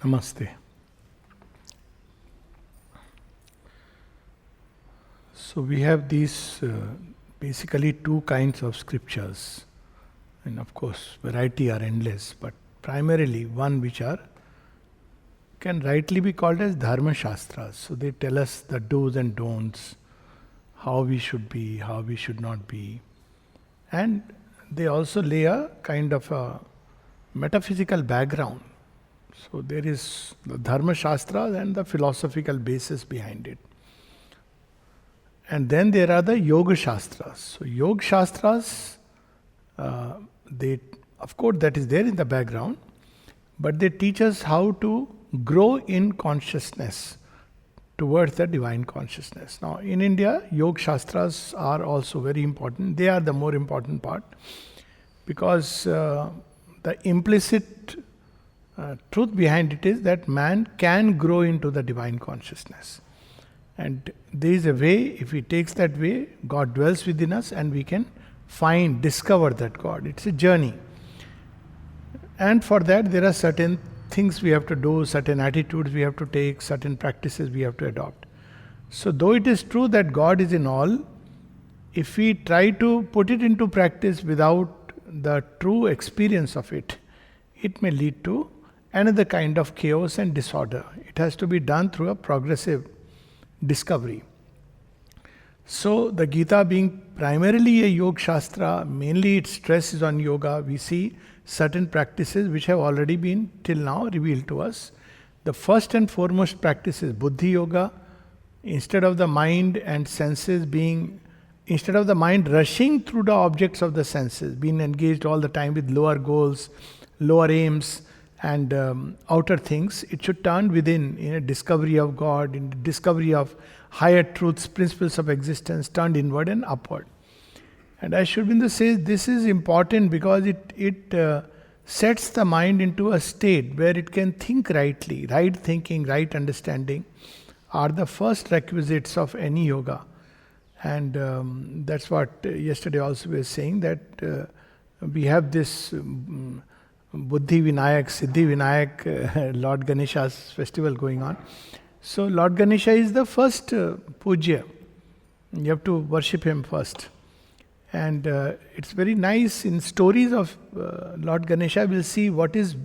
Namaste. So we have these basically two kinds of scriptures, and of course variety are endless, but primarily one which can rightly be called as Dharma Shastras. So they tell us the do's and don'ts, how we should be, how we should not be, and they also lay a kind of a metaphysical background. So there is the Dharma Shastras and the philosophical basis behind it. And then there are the Yoga Shastras. So Yoga Shastras, they, of course, that is there in the background, but they teach us how to grow in consciousness towards the divine consciousness. Now, in India, Yoga Shastras are also very important. They are the more important part because the implicit truth behind it is that man can grow into the divine consciousness. And there is a way, if he takes that way, God dwells within us and we can discover that God. It's a journey. And for that, there are certain things we have to do, certain attitudes we have to take, certain practices we have to adopt. So though it is true that God is in all, if we try to put it into practice without the true experience of it, it may lead to another kind of chaos and disorder. It has to be done through a progressive discovery. So the Gita being primarily a Yoga Shastra, mainly its stress is on yoga. We see certain practices which have already been till now revealed to us. The first and foremost practice is Buddhi Yoga. Instead of the mind and senses instead of the mind rushing through the objects of the senses, being engaged all the time with lower goals, lower aims, and outer things, it should turn within in a discovery of God, in the discovery of higher truths, principles of existence, turned inward and upward. And as Sri Aurobindo says, this is important because it sets the mind into a state where it can think rightly. Right thinking, right understanding are the first requisites of any yoga. And that's what yesterday also we were saying, that we have this Buddhi Vinayak, Siddhi Vinayak, Lord Ganesha's festival going on. So Lord Ganesha is the first Pujya. You have to worship him first. And it's very nice in stories of Lord Ganesha, we'll see what is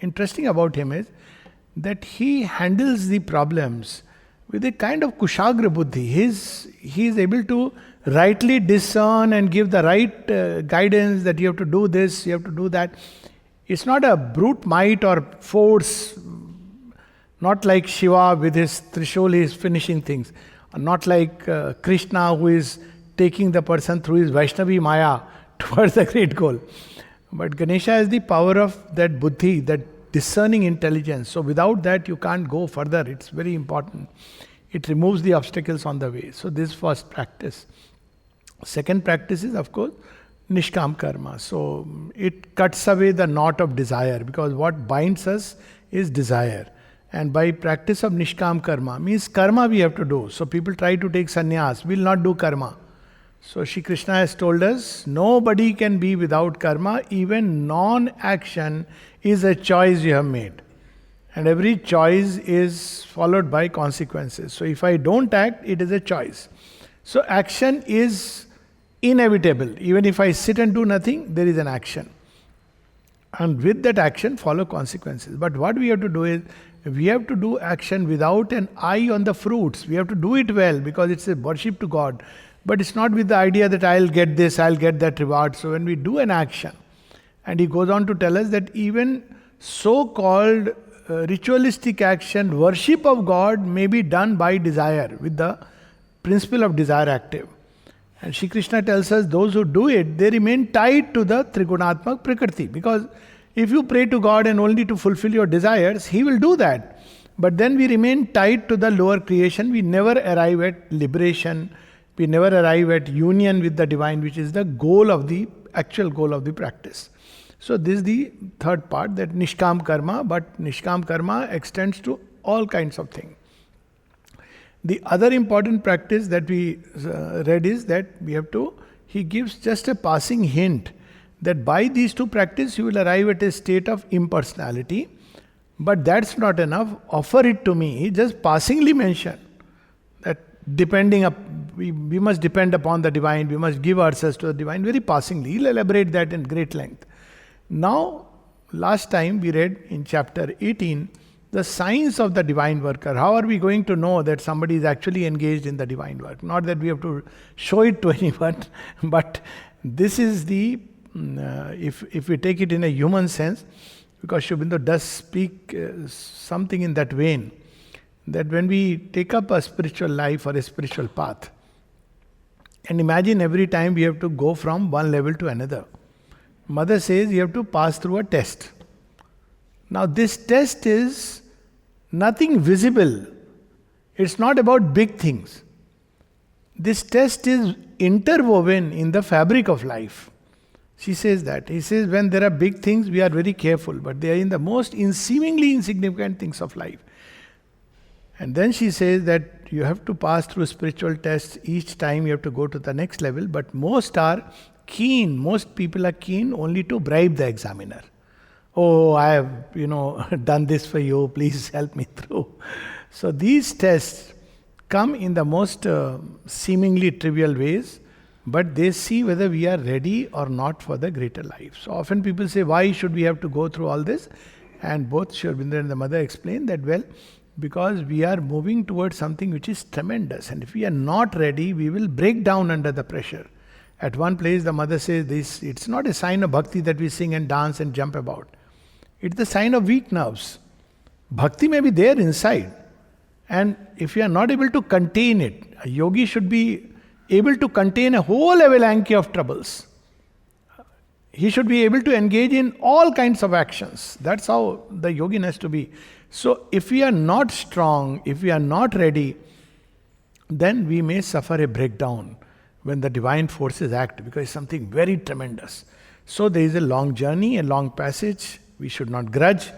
interesting about him is that he handles the problems with a kind of kushagra buddhi. He is able to rightly discern and give the right guidance that you have to do this, you have to do that. It's not a brute might or force, not like Shiva with his Trishul, he is finishing things. Not like Krishna who is taking the person through his Vaishnavi Maya towards the great goal. But Ganesha has the power of that buddhi, that discerning intelligence. So without that you can't go further. It's very important. It removes the obstacles on the way. So this first practice. Second practice is, of course, nishkam karma. So it cuts away the knot of desire, because what binds us is desire. And by practice of nishkam karma, means karma we have to do. So people try to take sannyas, will not do karma. So Shri Krishna has told us, nobody can be without karma. Even non-action is a choice you have made. And every choice is followed by consequences. So if I don't act, it is a choice. So action is inevitable. Even if I sit and do nothing, there is an action. And with that action follow consequences. But what we have to do is, we have to do action without an eye on the fruits. We have to do it well because it's a worship to God. But it's not with the idea that I'll get this, I'll get that reward. So when we do an action, and he goes on to tell us that even so-called ritualistic action, worship of God may be done by desire, with the principle of desire active. And Shri Krishna tells us those who do it, they remain tied to the Trigunatmak Prakriti. Because if you pray to God and only to fulfill your desires, He will do that. But then we remain tied to the lower creation. We never arrive at liberation. We never arrive at union with the divine, which is the goal of the actual goal of the practice. So this is the third part, that nishkam karma, but nishkam karma extends to all kinds of things. The other important practice that we read is that he gives just a passing hint that by these two practices you will arrive at a state of impersonality. But that's not enough. Offer it to me. He just passingly mentioned that we must depend upon the divine, we must give ourselves to the divine, very passingly. He'll elaborate that in great length. Now, last time we read in chapter 18, the signs of the divine worker. How are we going to know that somebody is actually engaged in the divine work? Not that we have to show it to anyone, but this is the, if we take it in a human sense, because Sri Aurobindo does speak something in that vein, that when we take up a spiritual life or a spiritual path, and imagine every time we have to go from one level to another. Mother says you have to pass through a test. Now this test is nothing visible. It's not about big things. This test is interwoven in the fabric of life. She says that. He says when there are big things, we are very careful, but they are in the most seemingly insignificant things of life. And then she says that you have to pass through spiritual tests. Each time you have to go to the next level, but most people are keen only to bribe the examiner. Oh, I have, done this for you, please help me through. So these tests come in the most seemingly trivial ways, but they see whether we are ready or not for the greater life. So often people say, why should we have to go through all this? And both Sri Aurobindo and the mother explain that, well, because we are moving towards something which is tremendous. And if we are not ready, we will break down under the pressure. At one place, the mother says this, it's not a sign of bhakti that we sing and dance and jump about. It's the sign of weak nerves. Bhakti may be there inside. And if you are not able to contain it, a yogi should be able to contain a whole avalanche of troubles. He should be able to engage in all kinds of actions. That's how the yogin has to be. So if we are not strong, if we are not ready, then we may suffer a breakdown when the divine forces act, because it's something very tremendous. So there is a long journey, a long passage. We should not grudge,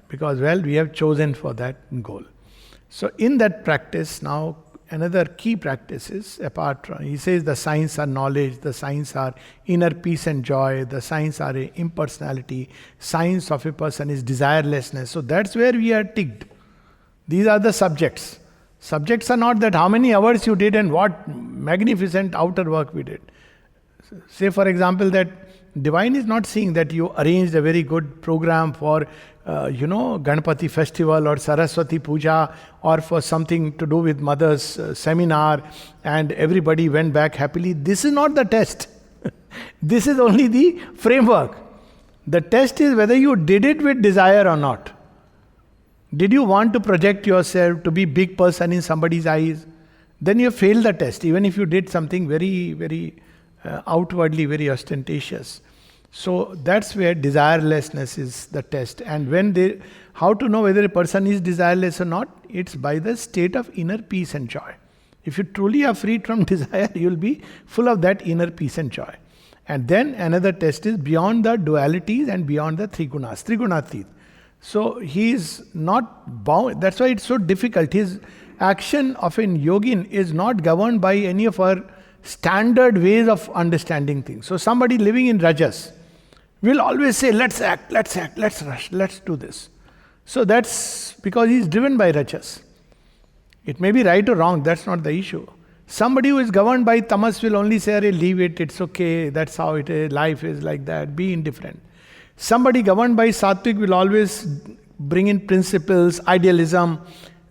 because, well, we have chosen for that goal. So in that practice, now another key practice is, apart from, he says the signs are knowledge, the signs are inner peace and joy, the signs are impersonality, signs of a person is desirelessness. So that's where we are ticked. These are the subjects. Subjects are not that how many hours you did and what magnificent outer work we did. Say for example that divine is not seeing that you arranged a very good program for Ganpati festival or Saraswati Puja or for something to do with mother's seminar and everybody went back happily. This is not the test. This is only the framework. The test is whether you did it with desire or not. Did you want to project yourself to be big person in somebody's eyes? Then you failed the test, even if you did something very, very outwardly very ostentatious. So that's where desirelessness is the test. And how to know whether a person is desireless or not? It's by the state of inner peace and joy. If you truly are freed from desire, you'll be full of that inner peace and joy. And then another test is beyond the dualities and beyond the three gunas, Trigunatit. So he is not bound. That's why it's so difficult. His action of an yogin is not governed by any of our standard ways of understanding things. So somebody living in rajas will always say, let's act, let's rush, let's do this. So that's because he is driven by rajas. It may be right or wrong, that's not the issue. Somebody who is governed by tamas will only say, leave it, it's okay, that's how it is, life is like that, be indifferent. Somebody governed by sattvic will always bring in principles, idealism,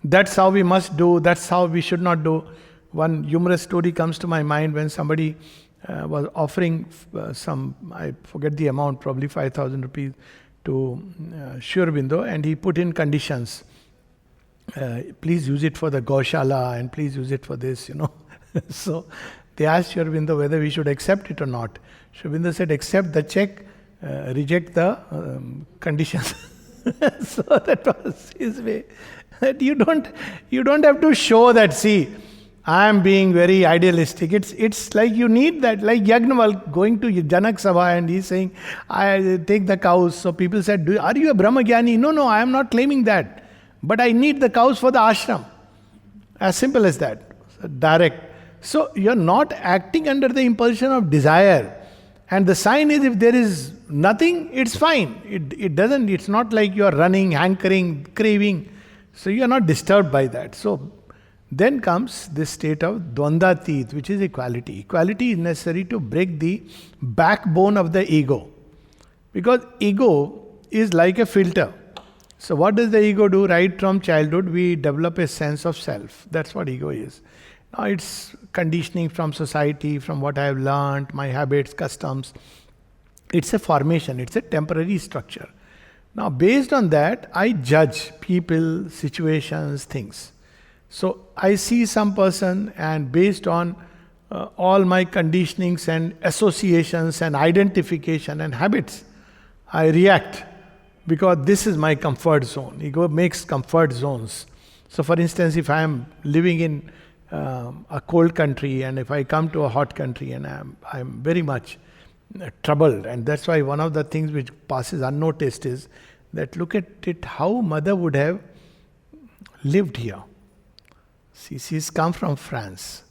that's how we must do, that's how we should not do. One humorous story comes to my mind when somebody was offering I forget the amount, probably 5,000 rupees to Sri Aurobindo, and he put in conditions. Please use it for the Gaushala and please use it for this, So they asked Sri Aurobindo whether we should accept it or not. Sri Aurobindo said, accept the check, reject the conditions. So that was his way. That you don't have to show that, see, I am being very idealistic. It's like you need that, like Yagnaval going to Janak Sabha and he's saying, I take the cows. So people said, are you a Brahmagyani? No, I am not claiming that. But I need the cows for the ashram. As simple as that. Direct. So you're not acting under the impulsion of desire. And the sign is, if there is nothing, it's fine. It's not like you are running, hankering, craving. So you are not disturbed by that. So then comes this state of dvandatit, which is equality. Equality is necessary to break the backbone of the ego. Because ego is like a filter. So what does the ego do? Right from childhood, we develop a sense of self. That's what ego is. Now it's conditioning from society, from what I have learned, my habits, customs. It's a formation, it's a temporary structure. Now based on that, I judge people, situations, things. So I see some person, and based on all my conditionings and associations and identification and habits, I react, because this is my comfort zone. Ego makes comfort zones. So for instance, if I am living in a cold country, and if I come to a hot country, and I'm very much troubled, and that's why one of the things which passes unnoticed is that, look at it, how mother would have lived here. See, she's come from France,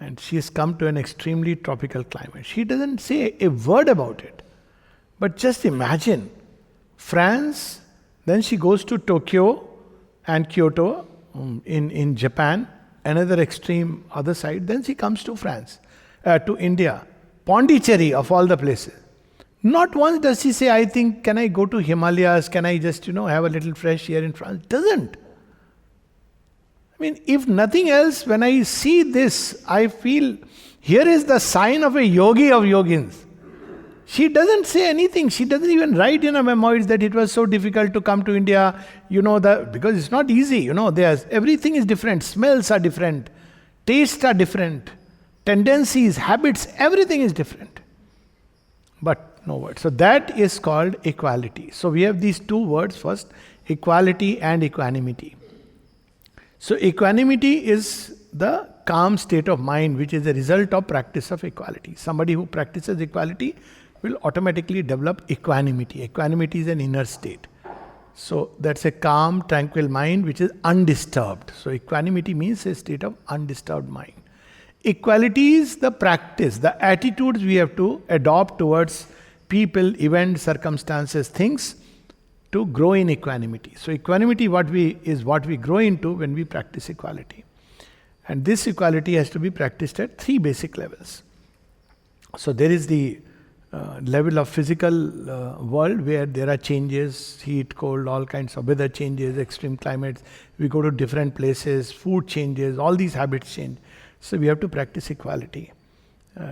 and she's come to an extremely tropical climate. She doesn't say a word about it. But just imagine, France, then she goes to Tokyo and Kyoto in Japan, another extreme other side, then she comes to France, to India, Pondicherry of all the places. Not once does she say, I think, can I go to Himalayas, can I just, have a little fresh air in France? Doesn't. I mean, if nothing else, when I see this, I feel, here is the sign of a yogi of yogins. She doesn't say anything. She doesn't even write in her memoirs that it was so difficult to come to India, because it's not easy, everything is different, smells are different, tastes are different, tendencies, habits, everything is different. But no word. So that is called equality. So we have these two words first, equality and equanimity. So equanimity is the calm state of mind which is a result of practice of equality. Somebody who practices equality will automatically develop equanimity. Equanimity is an inner state. So that's a calm, tranquil mind which is undisturbed. So equanimity means a state of undisturbed mind. Equality is the practice, the attitudes we have to adopt towards people, events, circumstances, things, to grow in equanimity. So equanimity is what we grow into when we practice equality. And this equality has to be practiced at three basic levels. So there is the level of physical world where there are changes, heat, cold, all kinds of weather changes, extreme climates. We go to different places, food changes, all these habits change. So we have to practice equality.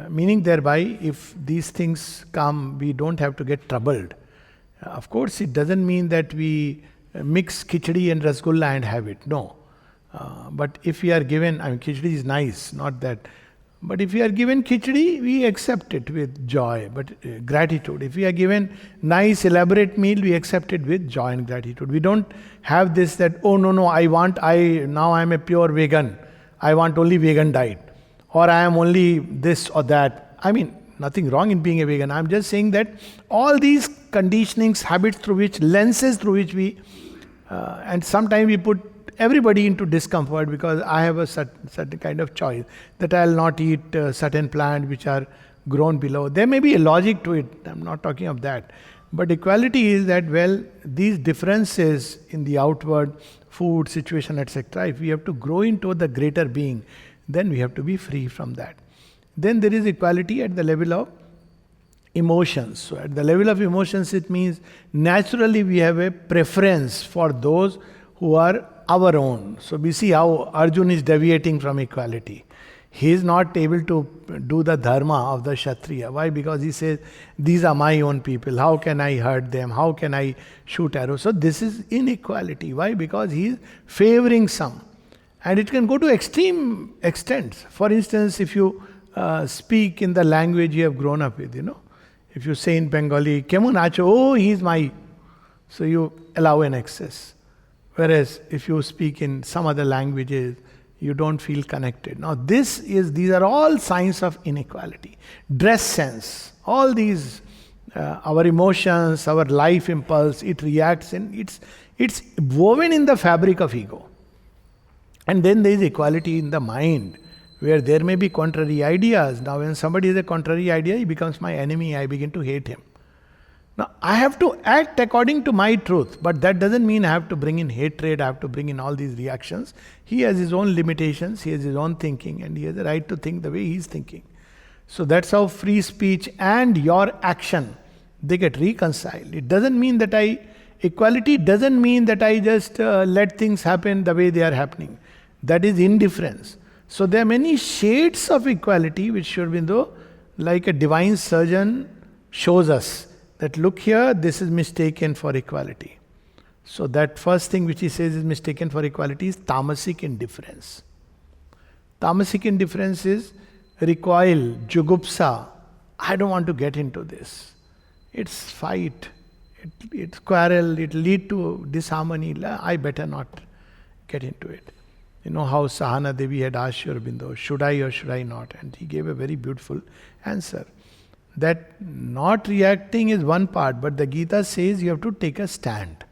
Meaning thereby, if these things come, we don't have to get troubled. Of course, it doesn't mean that we mix khichdi and rasgulla and have it. No. But if we are given, khichdi is nice, not that. But if we are given khichdi, we accept it with joy, but gratitude. If we are given nice, elaborate meal, we accept it with joy and gratitude. We don't have this that, oh no, now I am a pure vegan. I want only vegan diet. Or I am only this or that. Nothing wrong in being a vegan. I'm just saying that all these conditionings, habits lenses through which we, and sometimes we put everybody into discomfort because I have a certain kind of choice that I'll not eat certain plants which are grown below. There may be a logic to it. I'm not talking of that. But equality is that, these differences in the outward food, situation, etc., if we have to grow into the greater being, then we have to be free from that. Then there is equality at the level of emotions. So at the level of emotions, it means naturally we have a preference for those who are our own. So we see how Arjun is deviating from equality. He is not able to do the dharma of the Kshatriya. Why? Because he says, these are my own people. How can I hurt them? How can I shoot arrows? So this is inequality. Why? Because he is favoring some. And it can go to extreme extents. For instance, if you speak in the language you have grown up with, if you say in Bengali, Kemun acho, oh, he is my. So you allow an excess. Whereas if you speak in some other languages, you don't feel connected. Now these are all signs of inequality. Dress sense, all these, our emotions, our life impulse, it reacts and it's woven in the fabric of ego. And then there is equality in the mind, where there may be contrary ideas. Now, when somebody has a contrary idea, he becomes my enemy, I begin to hate him. Now, I have to act according to my truth, but that doesn't mean I have to bring in hatred, I have to bring in all these reactions. He has his own limitations, he has his own thinking, and he has the right to think the way he is thinking. So that's how free speech and your action, they get reconciled. It doesn't mean that equality doesn't mean that I just let things happen the way they are happening. That is indifference. So there are many shades of equality which Sri Aurobindo, like a divine surgeon, shows us that look here, this is mistaken for equality. So that first thing which he says is mistaken for equality is tamasic indifference. Tamasic indifference is recoil, jugupsa. I don't want to get into this. It's fight, it's quarrel, it lead to disharmony. I better not get into it. You know how Sahana Devi had asked Sri Aurobindo, should I or should I not? And he gave a very beautiful answer. That not reacting is one part, but the Gita says you have to take a stand.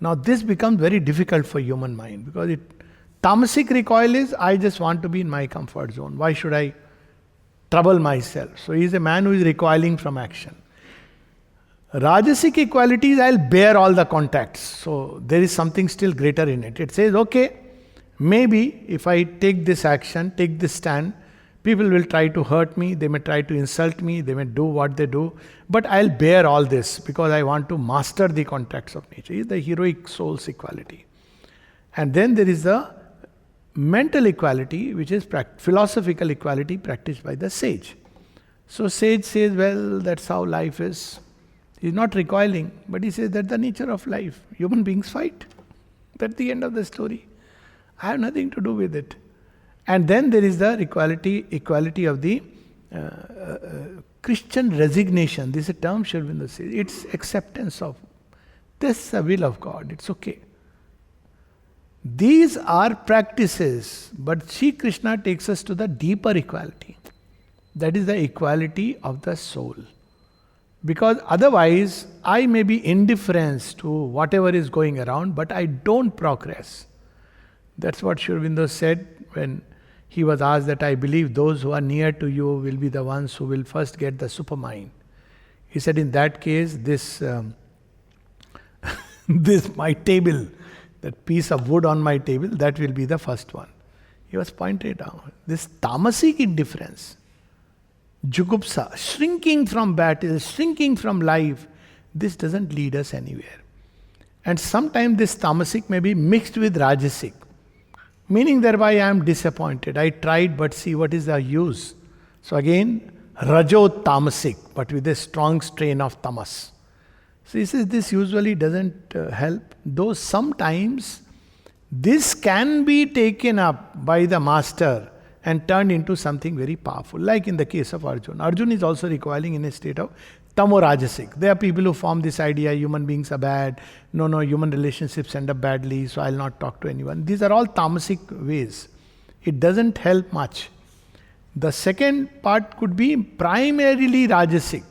Now this becomes very difficult for human mind, because tamasic recoil is, I just want to be in my comfort zone. Why should I trouble myself? So he is a man who is recoiling from action. Rajasic equality is, I'll bear all the contacts. So there is something still greater in it. It says, okay, maybe if I take this action, take this stand, people will try to hurt me, they may try to insult me, they may do what they do, but I'll bear all this because I want to master the contacts of nature. It's the heroic soul's equality. And then there is the mental equality, which is philosophical equality practiced by the sage. So sage says, well, that's how life is. He's not recoiling, but he says that's the nature of life. Human beings fight. That's the end of the story. I have nothing to do with it. And then there is the equality of the Christian resignation. This is a term Sri Aurobindo says. It's acceptance of this is the will of God. It's okay. These are practices, but Sri Krishna takes us to the deeper equality. That is the equality of the soul. Because otherwise, I may be indifferent to whatever is going around, but I don't progress. That's what Sri Aurobindo said when he was asked that I believe those who are near to you will be the ones who will first get the supermind. He said, in that case, this my table, that piece of wood on my table, that will be the first one. He was pointed out. This tamasic indifference, jugupsa, shrinking from battle, shrinking from life, this doesn't lead us anywhere. And sometimes this tamasic may be mixed with rajasic, meaning thereby I am disappointed. I tried, but see what is the use. So again, rajo tamasic, but with a strong strain of tamas. So he says this usually doesn't help, though sometimes this can be taken up by the master and turned into something very powerful, like in the case of Arjuna. Arjuna is also recoiling in a state of tamorajasic. There are people who form this idea, human beings are bad, no, human relationships end up badly, so I'll not talk to anyone. These are all tamasic ways. It doesn't help much. The second part could be primarily rajasic.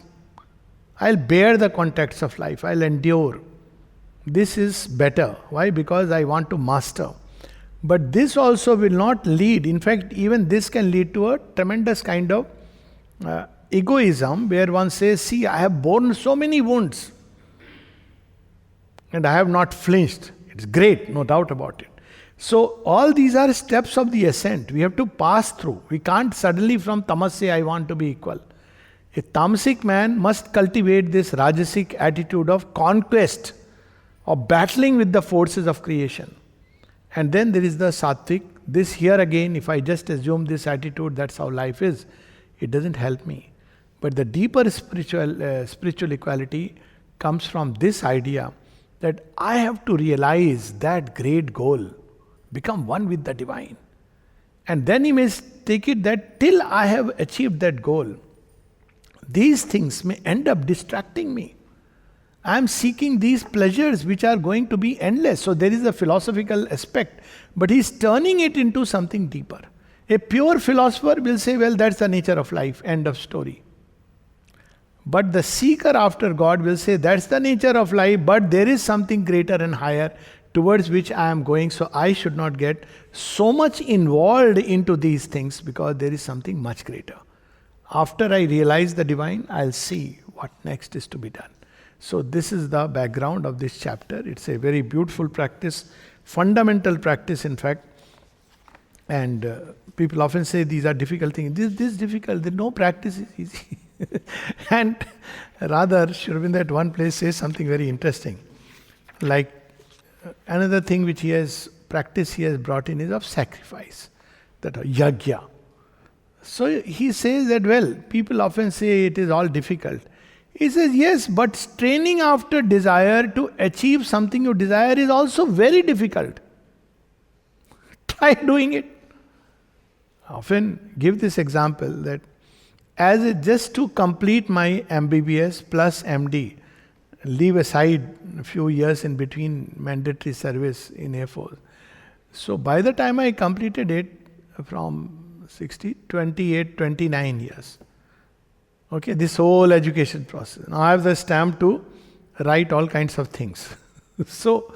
I'll bear the contacts of life, I'll endure. This is better. Why? Because I want to master. But this also will not lead, in fact, even this can lead to a tremendous kind of egoism, where one says, see, I have borne so many wounds and I have not flinched. It's great, no doubt about it. So all these are steps of the ascent. We have to pass through. We can't suddenly from tamas say, I want to be equal. A tamasic man must cultivate this rajasic attitude of conquest, of battling with the forces of creation. And then there is the sattvic. This here again, if I just assume this attitude, that's how life is, it doesn't help me. But the deeper spiritual equality comes from this idea that I have to realize that great goal, become one with the divine. And then he may take it that till I have achieved that goal, these things may end up distracting me. I am seeking these pleasures which are going to be endless. So there is a philosophical aspect, but he is turning it into something deeper. A pure philosopher will say, well, that's the nature of life, end of story. But the seeker after God will say, that's the nature of life, but there is something greater and higher. towards which I am going, so I should not get so much involved into these things because there is something much greater. After I realize the divine, I'll see what next is to be done. So this is the background of this chapter. It's a very beautiful practice, fundamental practice in fact. And people often say these are difficult things. This is difficult. No practice is easy. And rather, Sri Aurobindo at one place says something very interesting. Like another thing which he has practiced, he has brought in is of sacrifice. That yajna. So he says that, well, people often say it is all difficult. He says, yes, but straining after desire to achieve something you desire is also very difficult. Try doing it. I often give this example that just to complete my MBBS plus MD, leave aside a few years in between mandatory service in Air Force. So by the time I completed it, from 60, 28, 29 years. Okay, this whole education process. Now I have the stamp to write all kinds of things. So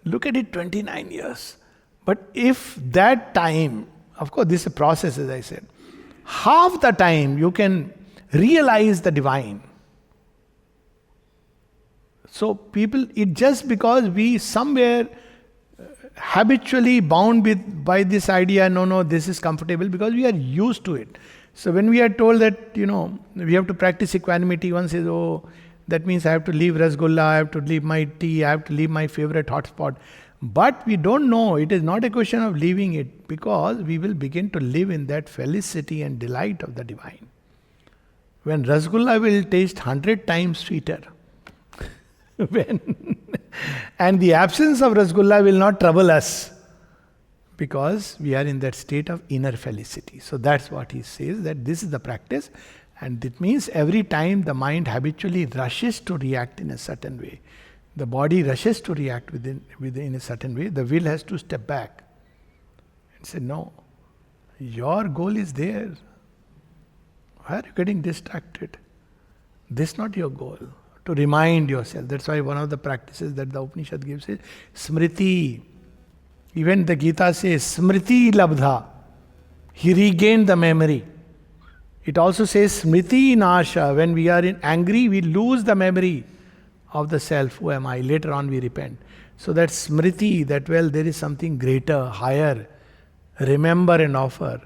look at it, 29 years. But if that time, of course this is a process as I said, half the time you can realize the divine. So people, it just because we somewhere habitually bound by this idea, no, this is comfortable because we are used to it. So when we are told that, we have to practice equanimity, one says, oh, that means I have to leave Rasgulla, I have to leave my tea, I have to leave my favorite hotspot. But we don't know, it is not a question of leaving it because we will begin to live in that felicity and delight of the divine. When Rasgulla will taste 100 times sweeter, and the absence of Rasgulla will not trouble us because we are in that state of inner felicity. So that's what he says, that this is the practice, and it means every time the mind habitually rushes to react in a certain way, the body rushes to react within a certain way, the will has to step back and say, no, your goal is there. Why are you getting distracted? This is not your goal. To remind yourself. That's why one of the practices that the Upanishad gives is Smriti. Even the Gita says Smriti Labdha. He regained the memory. It also says Smriti Nasha. When we are angry, we lose the memory of the self. Who am I? Later on we repent. So that Smriti, that there is something greater, higher. Remember and offer.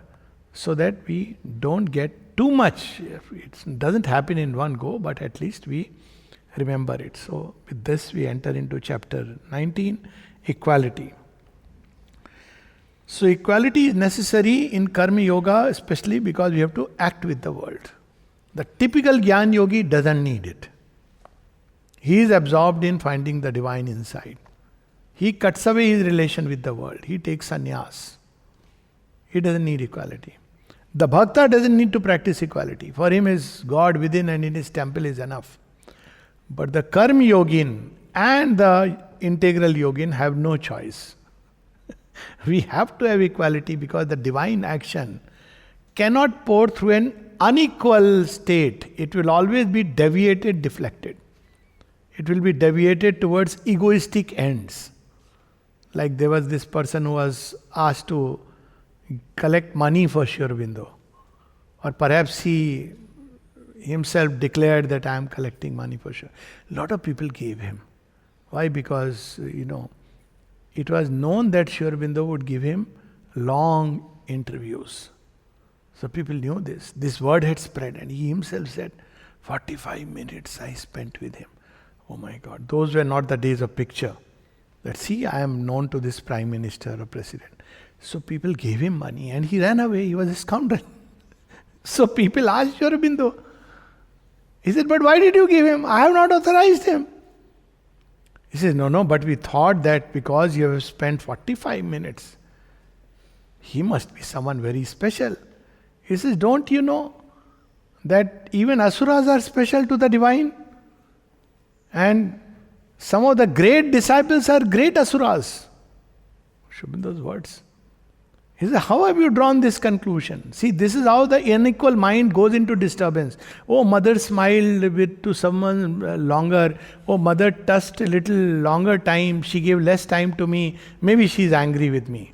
So that we don't get too much. It doesn't happen in one go, but at least we remember it. So with this we enter into chapter 19, equality. So equality is necessary in karma yoga, especially because we have to act with the world. The typical Gyan yogi doesn't need it. He is absorbed in finding the divine inside. He cuts away his relation with the world. He takes sannyas. He doesn't need equality. The bhakta doesn't need to practice equality. For him is God within and in his temple is enough. But the karma yogin and the integral yogin have no choice. We have to have equality because the divine action cannot pour through an unequal state. It will always be deviated, deflected. It will be deviated towards egoistic ends. Like there was this person who was asked to collect money for Sri Aurobindo. Or perhaps he himself declared that I am collecting money for Sri. A lot of people gave him. Why? Because, it was known that Sri Aurobindo would give him long interviews. So people knew this. This word had spread and he himself said, 45 minutes I spent with him. Oh my God, those were not the days of picture. That see, I am known to this prime minister or president. So people gave him money and he ran away. He was a scoundrel. So people asked Sri Aurobindo. He said, but why did you give him? I have not authorized him. He says, no, but we thought that because you have spent 45 minutes, he must be someone very special. He says, don't you know that even asuras are special to the divine? And some of the great disciples are great asuras. Sri Aurobindo's words. He said, how have you drawn this conclusion? See, this is how the unequal mind goes into disturbance. Oh, mother smiled to someone longer. Oh, mother touched a little longer time. She gave less time to me. Maybe she's angry with me.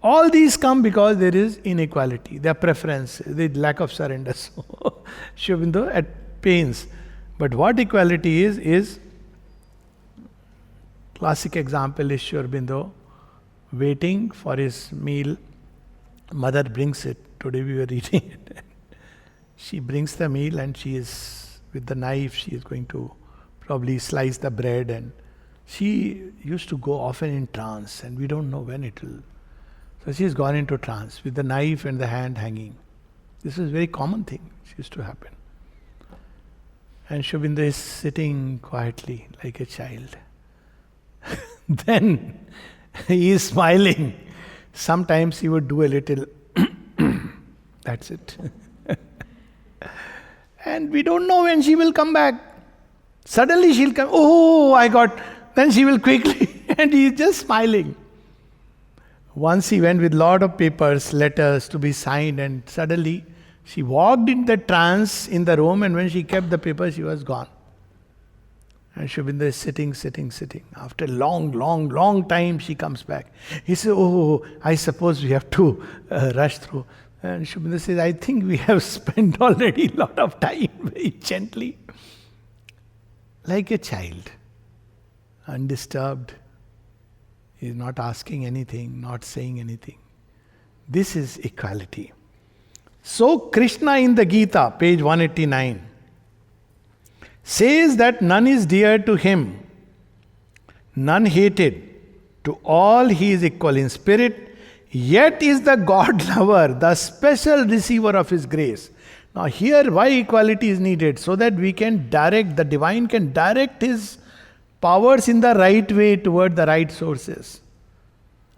All these come because there is inequality, their preference, the lack of surrender. So, Sri Aurobindo at pains. But what equality is classic example is Sri Aurobindo waiting for his meal. Mother brings it. Today we were eating it. She brings the meal and she is, with the knife, she is going to probably slice the bread, and she used to go often in trance, and we don't know when it will. So she has gone into trance with the knife and the hand hanging. This is a very common thing which used to happen. And Sri Aurobindo is sitting quietly like a child. Then he is smiling. Sometimes he would do a little, that's it. And we don't know when she will come back. Suddenly she'll come, oh, I got, then she will quickly, and he is just smiling. Once he went with lot of papers, letters to be signed, and suddenly she walked in the trance in the room, and when she kept the paper, she was gone. And Sri Aurobindo is sitting. After a long time, she comes back. He says, oh, I suppose we have to rush through. And Sri Aurobindo says, I think we have spent already a lot of time, very gently. Like a child, undisturbed. He is not asking anything, not saying anything. This is equality. So Krishna in the Gita, page 189, says that none is dear to him, none hated. To all he is equal in spirit, yet is the God lover, the special receiver of his grace. Now here why equality is needed? So that we can direct, the divine can direct his powers in the right way toward the right sources.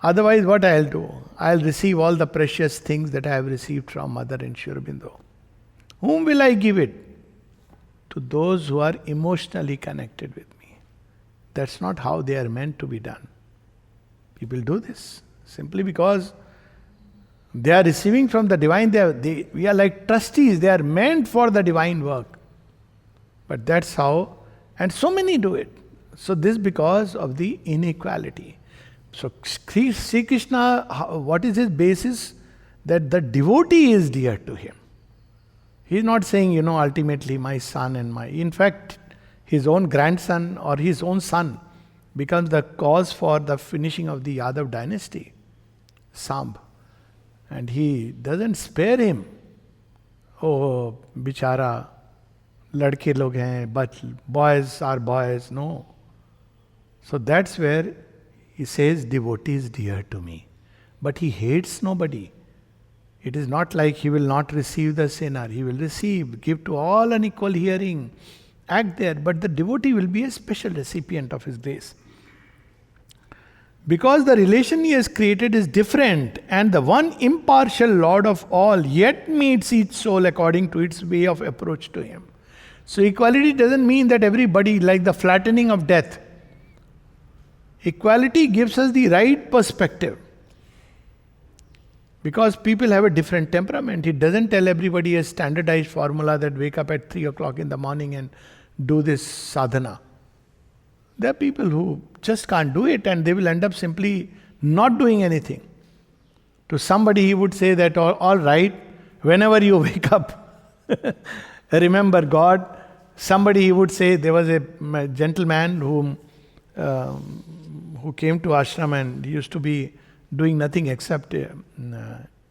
Otherwise what I'll do? I'll receive all the precious things that I have received from Mother and Sri Aurobindo. Whom will I give it? To those who are emotionally connected with me. That's not how they are meant to be done. People do this simply because they are receiving from the divine. We are like trustees. They are meant for the divine work. But that's how, and so many do it. So this because of the inequality. So Sri Krishna, what is his basis? That the devotee is dear to him. He is not saying, ultimately my son and in fact, his own grandson or his own son becomes the cause for the finishing of the Yadav dynasty, Sambh. And he doesn't spare him. Oh, bichara, ladke log hain, but boys are boys. No. So that's where he says, devotee is dear to me. But he hates nobody. It is not like he will not receive the sinner. He will receive, give to all an equal hearing, act there. But the devotee will be a special recipient of his grace. Because the relation he has created is different, and the one impartial Lord of all yet meets each soul according to its way of approach to him. So equality doesn't mean that everybody, like the flattening of death. Equality gives us the right perspective. Because people have a different temperament. It doesn't tell everybody a standardized formula that wake up at 3 o'clock in the morning and do this sadhana. There are people who just can't do it, and they will end up simply not doing anything. To somebody he would say that, all right, whenever you wake up, remember God. Somebody he would say, there was a gentleman who came to ashram, and he used to be doing nothing except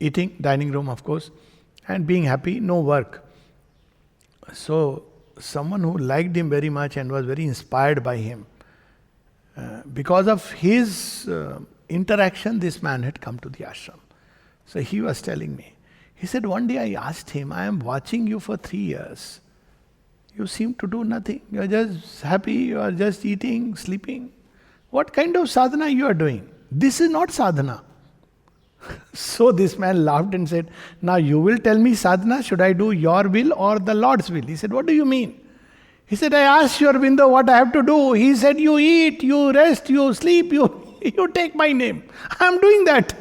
eating, dining room of course, and being happy, no work. So someone who liked him very much and was very inspired by him, because of his interaction, this man had come to the ashram. So he was telling me, he said, one day I asked him, I am watching you for 3 years. You seem to do nothing. You are just happy, you are just eating, sleeping. What kind of sadhana you are doing? This is not sadhana. So this man laughed and said, now you will tell me sadhana, should I do your will or the Lord's will? He said, what do you mean? He said, I asked Sri Aurobindo what I have to do. He said, you eat, you rest, you sleep, you take my name. I am doing that.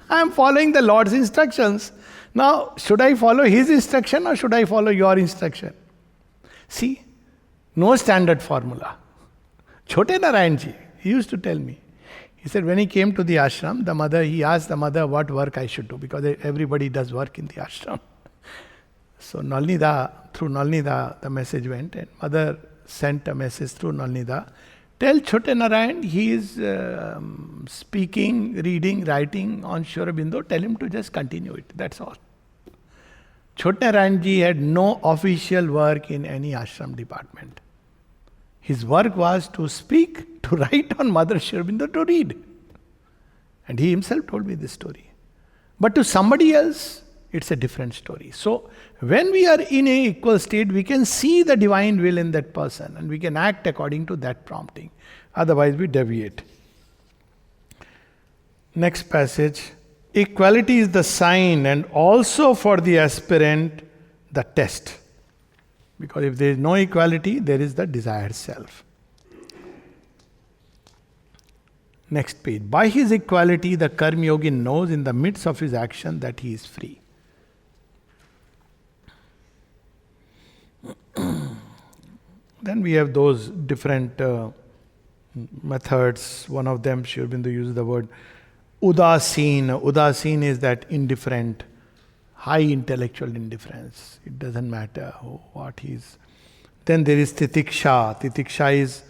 I am following the Lord's instructions. Now, should I follow his instruction or should I follow your instruction? See, no standard formula. Chote Narayan ji, he used to tell me. He said when he came to the ashram, he asked the mother what work I should do, because everybody does work in the ashram. So through Nalnida, the message went, and mother sent a message through Nalnida. Tell Chote Narayan he is speaking, reading, writing on Sri Aurobindo. Tell him to just continue it. That's all. Chote Narayan ji had no official work in any ashram department. His work was to speak, to write on Mother Sri Aurobindo, to read. And he himself told me this story. But to somebody else, it's a different story. So, when we are in an equal state, we can see the divine will in that person and we can act according to that prompting. Otherwise, we deviate. Next passage. Equality is the sign and also for the aspirant the test. Because if there is no equality, there is the desired self. Next page. By his equality, the Karma Yogi knows in the midst of his action that he is free. Then we have those different methods. One of them, Sri Aurobindo uses the word udasin. Udasin is that indifferent, high intellectual indifference. It doesn't matter what he is. Then there is titiksha. Titiksha is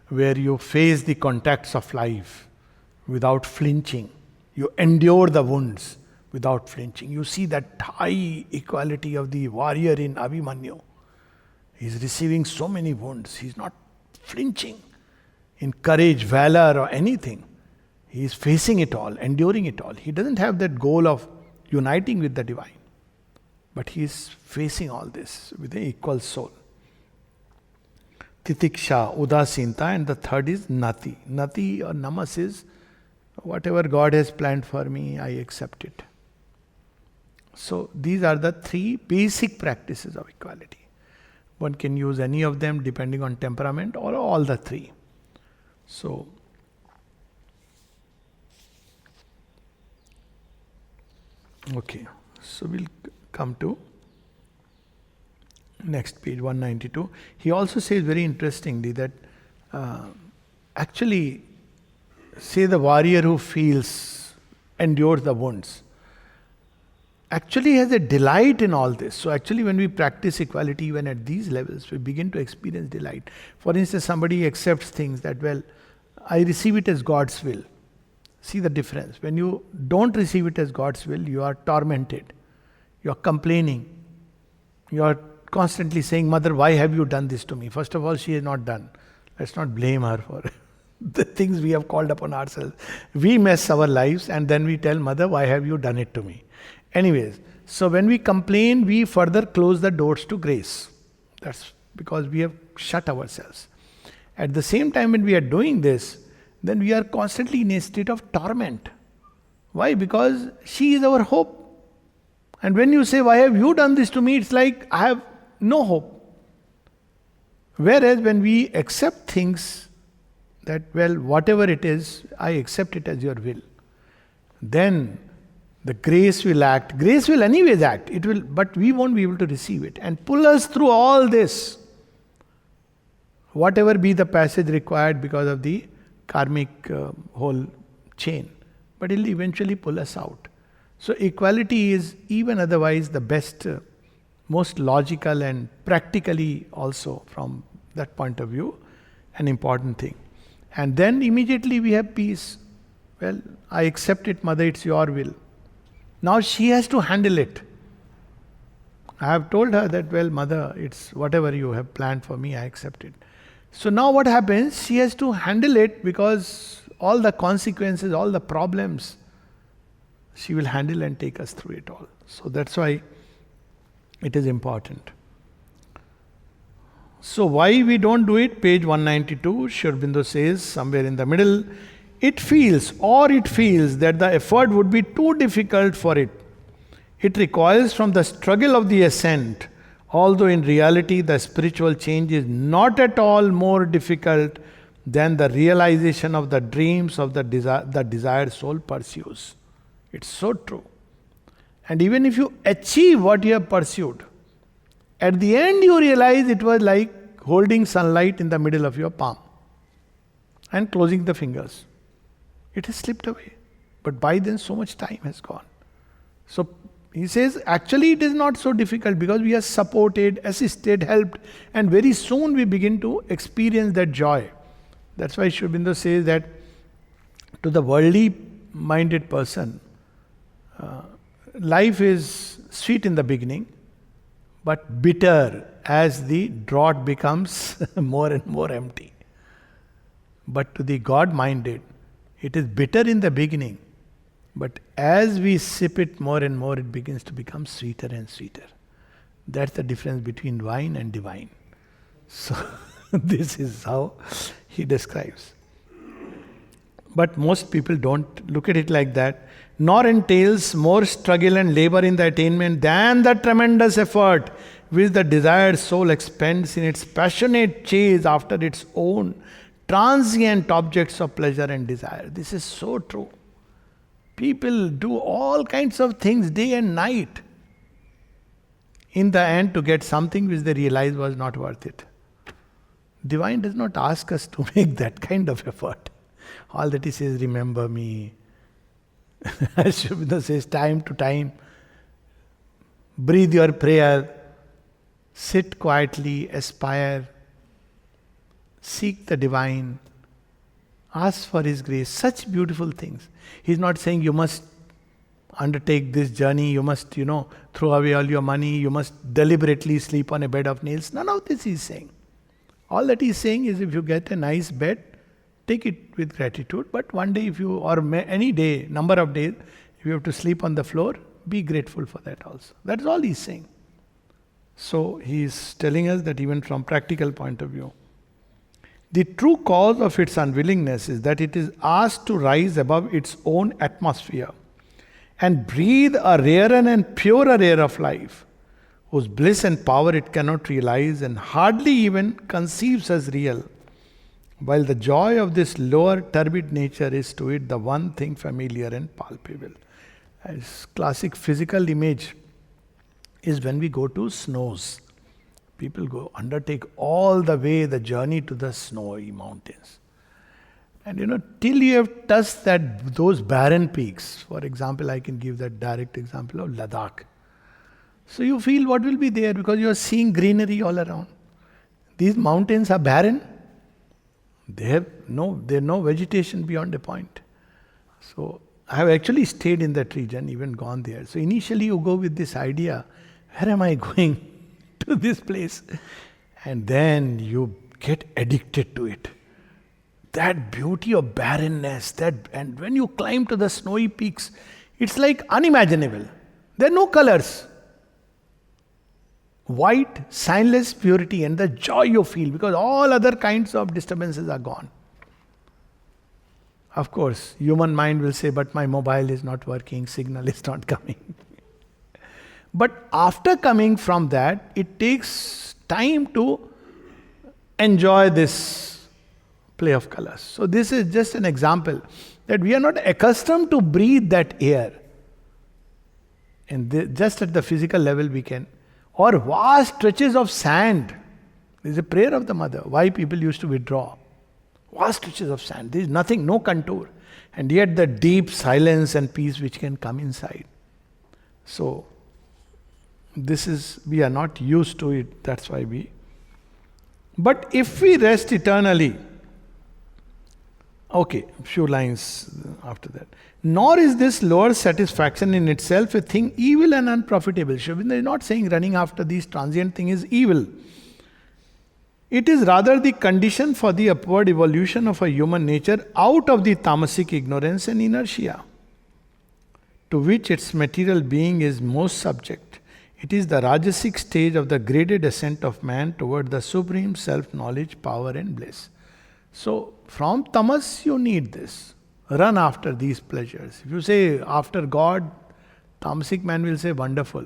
where you face the contacts of life without flinching. You endure the wounds without flinching. You see that high equality of the warrior in Abhimanyu. He is receiving so many wounds. He is not flinching in courage, valor or anything. He is facing it all, enduring it all. He doesn't have that goal of uniting with the divine. But he is facing all this with an equal soul. Titiksha, udasinta, and the third is nati. Nati or namas is whatever God has planned for me, I accept it. So these are the three basic practices of equality. One can use any of them depending on temperament or all the three. So, okay. So we'll come to next page, 192. He also says very interestingly that actually, say the warrior who endures the wounds, actually has a delight in all this. So actually when we practice equality even at these levels, we begin to experience delight. For instance, somebody accepts things that, well, I receive it as God's will. See the difference. When you don't receive it as God's will, you are tormented. You are complaining. You are constantly saying, Mother, why have you done this to me? First of all, she has not done. Let's not blame her for the things we have called upon ourselves. We mess our lives and then we tell Mother, why have you done it to me? Anyways, so when we complain, we further close the doors to grace. That's because we have shut ourselves. At the same time, when we are doing this, then we are constantly in a state of torment. Why? Because she is our hope. And when you say, why have you done this to me? It's like, I have no hope. Whereas when we accept things that, well, whatever it is, I accept it as your will. Then the grace will act. Grace will anyways act. It will, but we won't be able to receive it and pull us through all this. Whatever be the passage required because of the karmic whole chain. But it will eventually pull us out. So equality is even otherwise the best, most logical and practically also from that point of view, an important thing. And then immediately we have peace. Well, I accept it, Mother, it's your will. Now she has to handle it. I have told her that, well, Mother, it's whatever you have planned for me, I accept it. So now what happens? She has to handle it because all the consequences, all the problems, she will handle and take us through it all. So that's why it is important. So why we don't do it? Page 192, Sri Aurobindo says, somewhere in the middle, it feels that the effort would be too difficult for it. It recoils from the struggle of the ascent, although in reality the spiritual change is not at all more difficult than the realization of the dreams of the desired soul pursues. It's so true. And even if you achieve what you have pursued, at the end you realize it was like holding sunlight in the middle of your palm and closing the fingers. It has slipped away. But by then so much time has gone. So he says, actually it is not so difficult because we are supported, assisted, helped, and very soon we begin to experience that joy. That's why Sri Aurobindo says that to the worldly minded person, life is sweet in the beginning, but bitter as the draught becomes more and more empty. But to the God-minded, it is bitter in the beginning, but as we sip it more and more, it begins to become sweeter and sweeter. That's the difference between wine and divine. So, this is how he describes. But most people don't look at it like that. Nor entails more struggle and labor in the attainment than the tremendous effort which the desired soul expends in its passionate chase after its own transient objects of pleasure and desire. This is so true. People do all kinds of things day and night in the end to get something which they realize was not worth it. Divine does not ask us to make that kind of effort. All that he says, remember me. As Sri Aurobindo says, time to time, breathe your prayer, sit quietly, aspire, seek the divine, ask for his grace. Such beautiful things. He's not saying you must undertake this journey, you must, throw away all your money, you must deliberately sleep on a bed of nails. None of this he's saying. All that he's saying is if you get a nice bed, take it with gratitude. But one day any day, number of days, if you have to sleep on the floor, be grateful for that also. That's all he's saying. So he's telling us that even from practical point of view, the true cause of its unwillingness is that it is asked to rise above its own atmosphere and breathe a rarer and purer air of life, whose bliss and power it cannot realize and hardly even conceives as real, while the joy of this lower turbid nature is to it the one thing familiar and palpable. As classic physical image is when we go to snows. People undertake all the way the journey to the snowy mountains. And till you have touched those barren peaks, for example, I can give that direct example of Ladakh. So you feel what will be there because you are seeing greenery all around. These mountains are barren. There no vegetation beyond a point. So I have actually stayed in that region, even gone there. So initially you go with this idea, where am I going to this place? And then you get addicted to it. That beauty of barrenness, and when you climb to the snowy peaks, it's like unimaginable. There are no colors. White, signless purity and the joy you feel because all other kinds of disturbances are gone. Of course, human mind will say, but my mobile is not working, signal is not coming. But after coming from that, it takes time to enjoy this play of colors. So this is just an example that we are not accustomed to breathe that air. And just at the physical level we can. Or vast stretches of sand. This is a prayer of the mother. Why people used to withdraw. Vast stretches of sand. There is nothing, no contour. And yet the deep silence and peace which can come inside. So, we are not used to it. That's why But if we rest eternally, okay, few lines after that. Nor is this lower satisfaction in itself a thing evil and unprofitable. Sri Aurobindo is not saying running after these transient things is evil. It is rather the condition for the upward evolution of a human nature out of the tamasic ignorance and inertia, to which its material being is most subject. It is the Rajasic stage of the graded ascent of man toward the supreme self-knowledge, power and bliss. So, from tamas you need this. Run after these pleasures. If you say after God, tamasic man will say wonderful.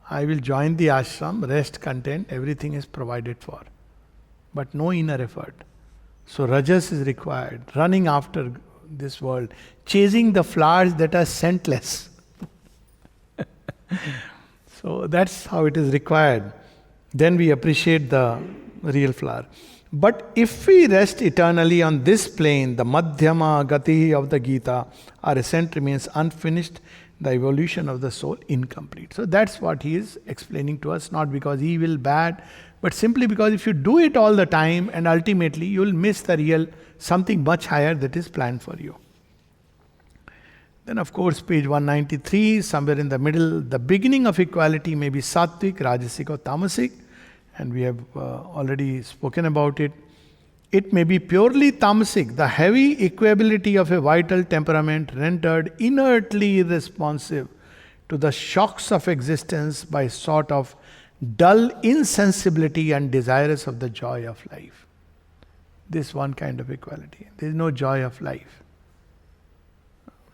I will join the ashram, rest, content, everything is provided for. But no inner effort. So rajas is required. Running after this world, chasing the flowers that are scentless. So that's how it is required. Then we appreciate the real flower. But if we rest eternally on this plane, the Madhyama Gati of the Gita, our ascent remains unfinished, the evolution of the soul incomplete. So that's what he is explaining to us, not because evil, bad, but simply because if you do it all the time and ultimately you will miss the real something much higher that is planned for you. Then of course page 193, somewhere in the middle, the beginning of equality may be sattvic, rajasic or tamasic, and we have already spoken about it. It may be purely tamasic, the heavy equability of a vital temperament rendered inertly irresponsive to the shocks of existence by a sort of dull insensibility and desirous of the joy of life. This one kind of equality. There is no joy of life.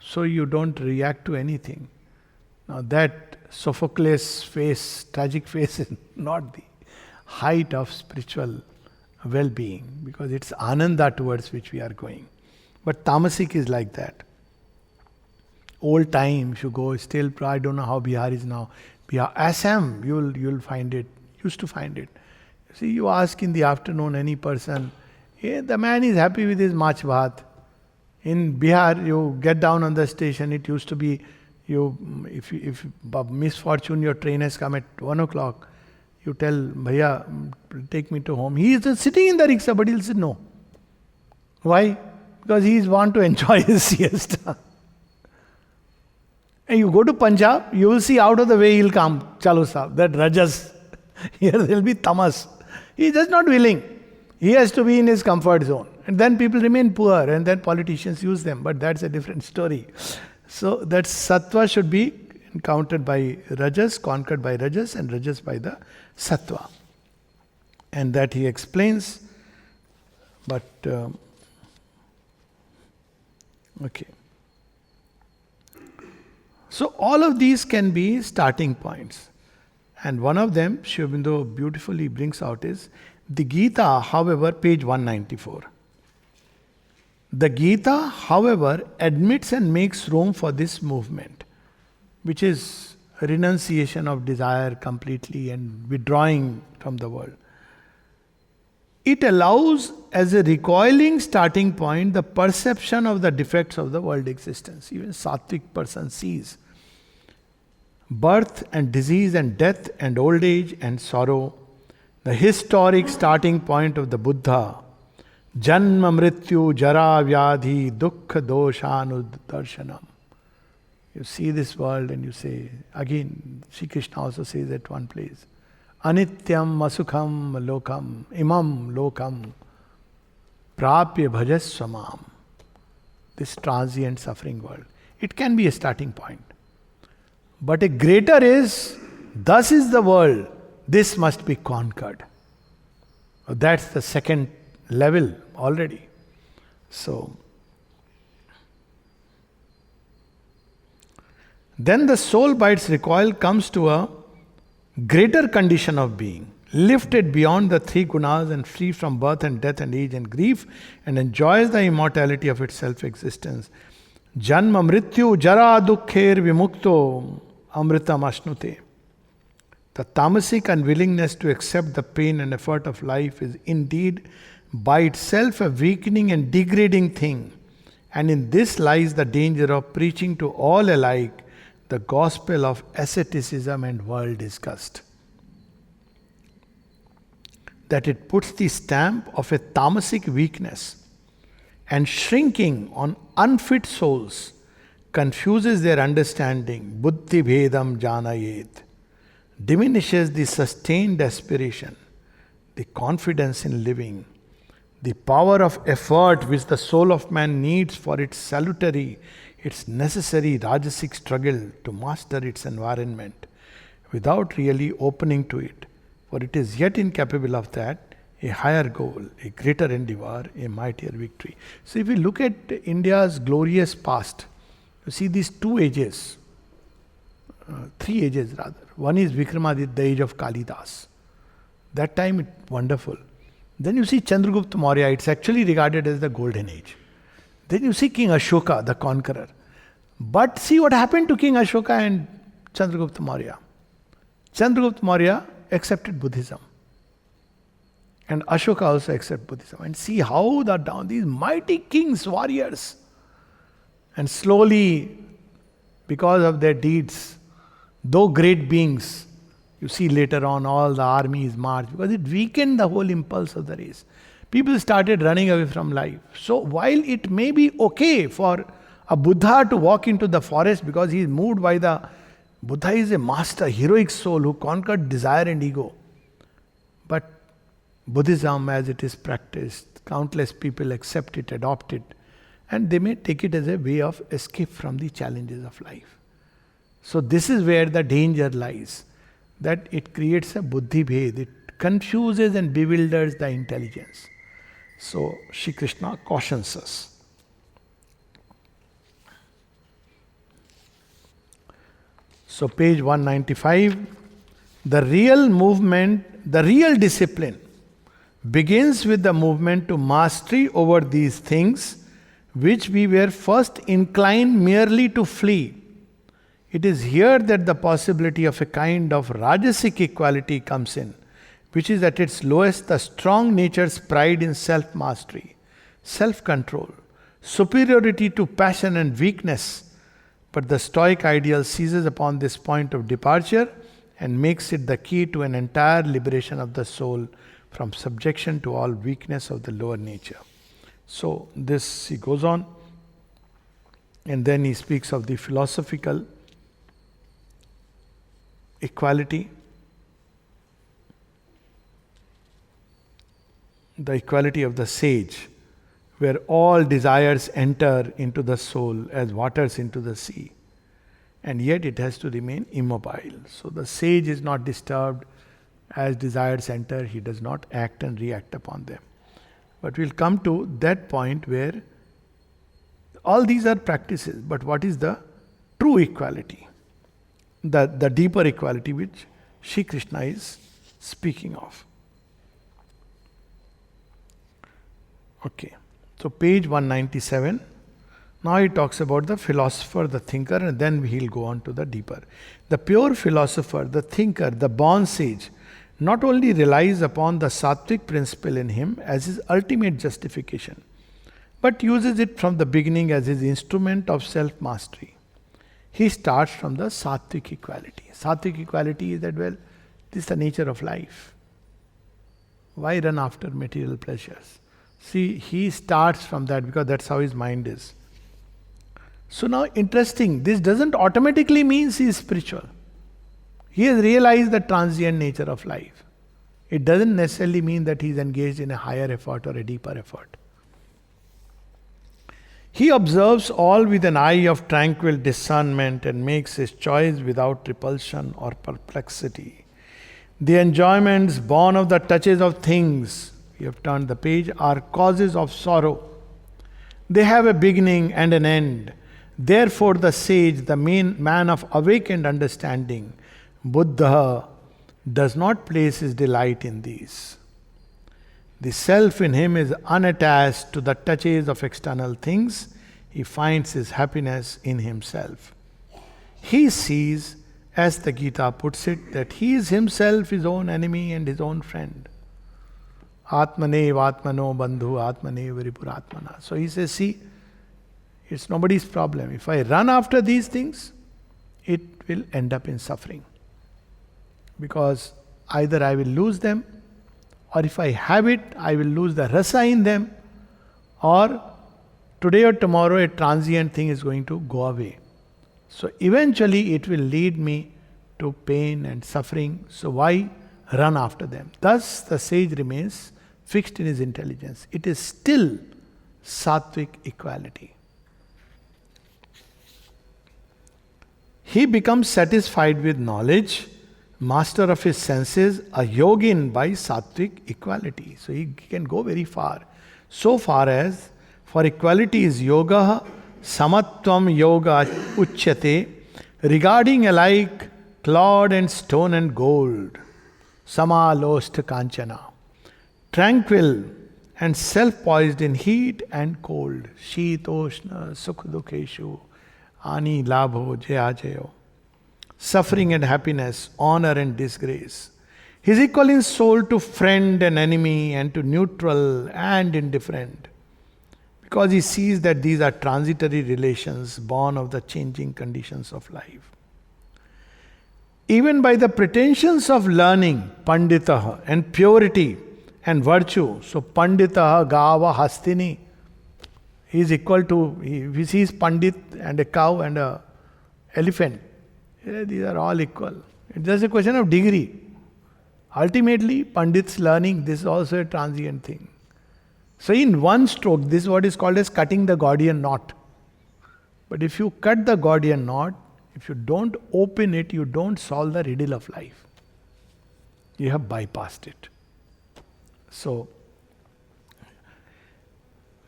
So you don't react to anything. Now that Sophocles' face, tragic face, is not the height of spiritual well-being, because it's ananda towards which we are going. But tamasic is like that. Old time, if you go still, I don't know how Bihar is now. Bihar, Assam, you'll find it, used to find it. See, you ask in the afternoon any person, the man is happy with his mach bhat. In Bihar, you get down on the station, it used to be, if by misfortune your train has come at 1 o'clock, you tell, Bhaiya, take me to home. He is just sitting in the rickshaw, but he'll say no. Why? Because he is want to enjoy his siesta. And you go to Punjab, you will see out of the way he'll come, chalo sahab, that rajas. Here there will be tamas. He is just not willing. He has to be in his comfort zone. And then people remain poor, and then politicians use them. But that's a different story. So that sattva should be encountered by rajas, conquered by rajas, and rajas by the sattva. And that he explains. But, okay. So all of these can be starting points. And one of them, Sri Aurobindo beautifully brings out is, the Gita, however, page 194. The Gita, however, admits and makes room for this movement, which is a renunciation of desire completely and withdrawing from the world. It allows as a recoiling starting point the perception of the defects of the world existence. Even sattvic person sees birth and disease and death and old age and sorrow, the historic starting point of the Buddha, Janma Mrityu Jara Vyadhi Dukkha Doshanudarshanam. You see this world and you say, again, Sri Krishna also says at one place, Anityam Masukham Lokam Imam Lokam Prapya Bhajaswamam. This transient suffering world. It can be a starting point. But a greater is, thus is the world, this must be conquered. That's the second level already. So, then the soul by its recoil comes to a greater condition of being, lifted beyond the three gunas and free from birth and death and age and grief, and enjoys the immortality of its self-existence. Janma mrityu jara dukkher vimukto amritam ashnute. The tamasic unwillingness to accept the pain and effort of life is indeed by itself a weakening and degrading thing. And in this lies the danger of preaching to all alike the gospel of asceticism and world disgust. That it puts the stamp of a tamasic weakness and shrinking on unfit souls, confuses their understanding, buddhi bhedam janayet, diminishes the sustained aspiration, the confidence in living, the power of effort which the soul of man needs for its salutary, its necessary rajasic struggle to master its environment, without really opening to it, for it is yet incapable of that, a higher goal, a greater endeavor, a mightier victory. So if we look at India's glorious past, you see these two ages, three ages rather. One is Vikramaditya, the age of Kalidas. That time it's wonderful. Then you see Chandragupta Maurya, it's actually regarded as the golden age. Then you see King Ashoka, the conqueror. But see what happened to King Ashoka and Chandragupta Maurya. Chandragupta Maurya accepted Buddhism. And Ashoka also accepted Buddhism. And see how these mighty kings, warriors, and slowly, because of their deeds, though great beings, you see later on all the armies march, because it weakened the whole impulse of the race. People started running away from life. So while it may be okay for a Buddha to walk into the forest because he is moved by Buddha is a master, heroic soul who conquered desire and ego. But Buddhism, as it is practiced, countless people accept it, adopt it, and they may take it as a way of escape from the challenges of life. So this is where the danger lies, that it creates a buddhi bhed, it confuses and bewilders the intelligence. So Shri Krishna cautions us. So page 195, the real discipline begins with the movement to mastery over these things which we were first inclined merely to flee. It is here that the possibility of a kind of rajasic equality comes in, which is at its lowest the strong nature's pride in self-mastery, self-control, superiority to passion and weakness. But the stoic ideal seizes upon this point of departure and makes it the key to an entire liberation of the soul from subjection to all weakness of the lower nature. So this he goes on, and then he speaks of the philosophical equality, the equality of the sage, where all desires enter into the soul as waters into the sea, and yet it has to remain immobile. So the sage is not disturbed. As desires enter, he does not act and react upon them. But we'll come to that point where all these are practices, but what is the true equality? The deeper equality which Shri Krishna is speaking of. Okay, so page 197. Now he talks about the philosopher, the thinker, and then he'll go on to the deeper. The pure philosopher, the thinker, the born sage, not only relies upon the sattvic principle in him as his ultimate justification, but uses it from the beginning as his instrument of self-mastery. He starts from the sattvic equality. Sattvic equality is that, well, this is the nature of life. Why run after material pleasures? See, he starts from that because that's how his mind is. So now, interesting, this doesn't automatically mean he is spiritual. He has realized the transient nature of life. It doesn't necessarily mean that he is engaged in a higher effort or a deeper effort. He observes all with an eye of tranquil discernment and makes his choice without repulsion or perplexity. The enjoyments born of the touches of things, you have turned the page, are causes of sorrow. They have a beginning and an end. Therefore the sage, the main man of awakened understanding, Buddha, does not place his delight in these. The self in him is unattached to the touches of external things. He finds his happiness in himself. He sees, as the Gita puts it, that he is himself his own enemy and his own friend. Atmanev atmano bandhu atmanev viripuratmana. So he says, see, it's nobody's problem. If I run after these things, it will end up in suffering. Because either I will lose them, or if I have it, I will lose the rasa in them, or today or tomorrow a transient thing is going to go away. So eventually it will lead me to pain and suffering. So why run after them? Thus the sage remains fixed in his intelligence. It is still sattvic equality. He becomes satisfied with knowledge, master of his senses, a yogin by sattvic equality. So he can go very far. So far as for equality is yoga, samatvam yoga uchyate, regarding alike clod and stone and gold, samalost kanchana, tranquil and self-poised in heat and cold. Shitoshna, sukh dukheshu, ani labho, jaya jayo. Suffering and happiness, honor and disgrace. He is equal in soul to friend and enemy, and to neutral and indifferent, because he sees that these are transitory relations born of the changing conditions of life. Even by the pretensions of learning, panditaha, and purity and virtue, so panditaha gava hastini, he is equal to, if he sees pandit and a cow and a elephant, these are all equal. It's just a question of degree. Ultimately, Pandit's learning, this is also a transient thing. So in one stroke, this is what is called as cutting the Gordian knot. But if you cut the Gordian knot, if you don't open it, you don't solve the riddle of life. You have bypassed it. So,